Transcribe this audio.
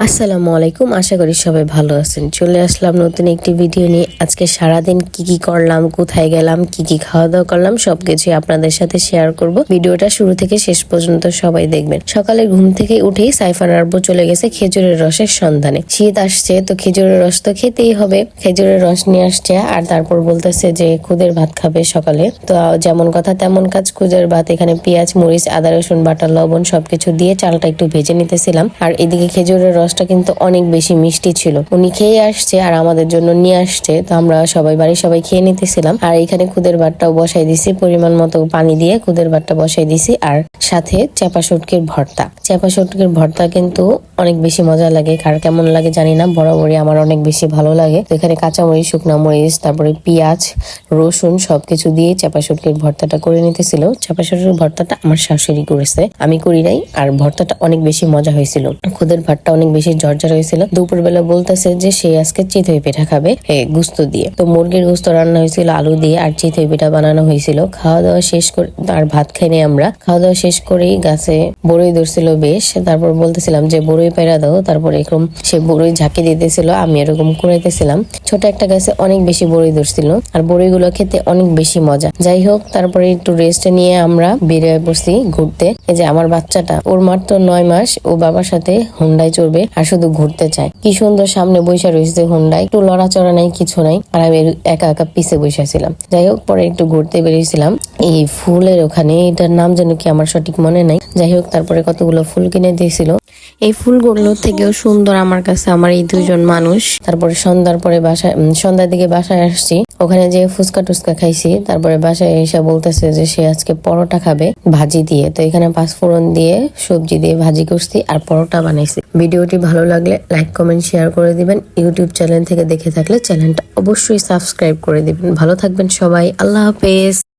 আসসালামু আলাইকুম, আশা করি সবাই ভালো আছেন। চলে আসলাম নতুন একটি ভিডিও নিয়ে। আজকে সারাদিন কি করলাম, কোথায় গেলাম, কি খাওয়া দাওয়া করলাম সবকিছু আপনাদের সাথে শেয়ার করব। ভিডিওটা শুরু থেকে শেষ পর্যন্ত সবাই দেখবেন। সকালে ঘুম থেকে উঠেই সাইফান আব্বু চলে গেছে খেজুরের রসের সন্ধানে। শীত আসছে তো খেজুরের রস তো খেতেই হবে। খেজুরের রস নিয়ে আসছে আর তারপর বলতেছে যে খুদের ভাত খাবে সকালে। তো যেমন কথা তেমন কাজ, খুদের ভাত। এখানে পেঁয়াজ, মরিচ, আদা, রসুন বাটা, লবণ সবকিছু দিয়ে চালটা একটু ভেজে নিতেছিলাম। আর এদিকে খেজুরের রসটা কিন্তু অনেক বেশি মিষ্টি ছিল। উনি খেয়ে আসছে আর আমাদের জন্য নিয়ে আসছে, তো আমরা সবাই বাড়ির সবাই খেয়ে নিতেছিলাম। আর এখানে খুদের ভাতটাও বসাই দিছি, পরিমাণ মতো পানি দিয়ে খুদের ভাতটা বসাই দিছি। আর সাথে চাপা শুটকির ভর্তা। চাপা শুটকির ভর্তা কিন্তু অনেক বেশি মজা লাগে, কার কেমন লাগে জানি না, বরাবরই আমার অনেক বেশি ভালো লাগে। তো এখানে কাঁচামরিচ, শুকনা মরিচ, তারপরে পেঁয়াজ, রসুন সবকিছু দিয়ে চাপা শুটকির ভর্তাটা করে নিতেছিল। চাপা শুটকির ভর্তাটা আমার শাশুড়ি করেছে, আমি করি নাই। আর ভর্তাটা অনেক বেশি মজা হয়েছিল। খুদের ভাতটা অনেক বেশি ঝরঝর হয়েছিল। দুপুরবেলা বলতেছে যে সে আজকে চিতই পিঠা খাবে গুস্ত দিয়ে। তো মুরগির গুস্ত রান্না হয়েছিল আলু দিয়ে, আর চিতই পিঠা বানানো হয়েছিল। খাওয়া দাওয়া শেষ করে আর ভাত খাইনি আমরা। খাওয়া দাওয়া শেষ করেই গাছে বড়ই ধরছিল বেশ। তারপর বলতেছিলাম যে বড়ই পেড়া দাও, তারপর এরকম সে বড়ই ঝাঁকি দিতেছিল, আমি এরকম কুড়াইতেছিলাম। ছোট একটা গাছে অনেক বেশি বড়ই ধরছিল, আর বড়িগুলো খেতে অনেক বেশি মজা। যাই হোক, তারপরে একটু রেস্ট নিয়ে আমরা বেরিয়ে পড়ছি ঘুরতে। এই যে আমার বাচ্চাটা, ওর মাত্র 9 মাস, ও বাবার সাথে হুন্ডায় চড়বে আর শুধু ঘুরতে চায়। কি সুন্দর সামনে বৈশা রয়েছে হুন্ডায়, একটু লড়াচড়া নাই, কিছু নাই। আর আমি একা একা পিছে বসেছিলাম। যাই হোক, পরে একটু ঘুরতে বেরিয়েছিলাম এই ফুলের ওখানে, এটার নাম যেন কি আমার সঠিক মনে নাই। যাই হোক, তারপরে কতগুলো ফুল কিনে দিয়েছিল। এই ফুলগুলো থেকেও সুন্দর আমার কাছে আমার এই দুজন মানুষ। তারপরে সন্ধ্যার দিকে বাসায় আসছি, ওখানে যে ফুচকা টুচকা খাইছি। তারপরে বাসায় এসে বলতেছে যে সে আজকে পরোটা খাবে ভাজি দিয়ে। তো এখানে পাঁচফোড়ন দিয়ে সবজি দিয়ে ভাজি করছি আর পরোটা বানাইছি। ভিডিওটি ভালো লাগলে লাইক, কমেন্ট, শেয়ার করে দিবেন। ইউটিউব চ্যানেল থেকে দেখে থাকলে চ্যানেলটা অবশ্যই সাবস্ক্রাইব করে দিবেন। ভালো থাকবেন সবাই, আল্লাহ হাফেজ।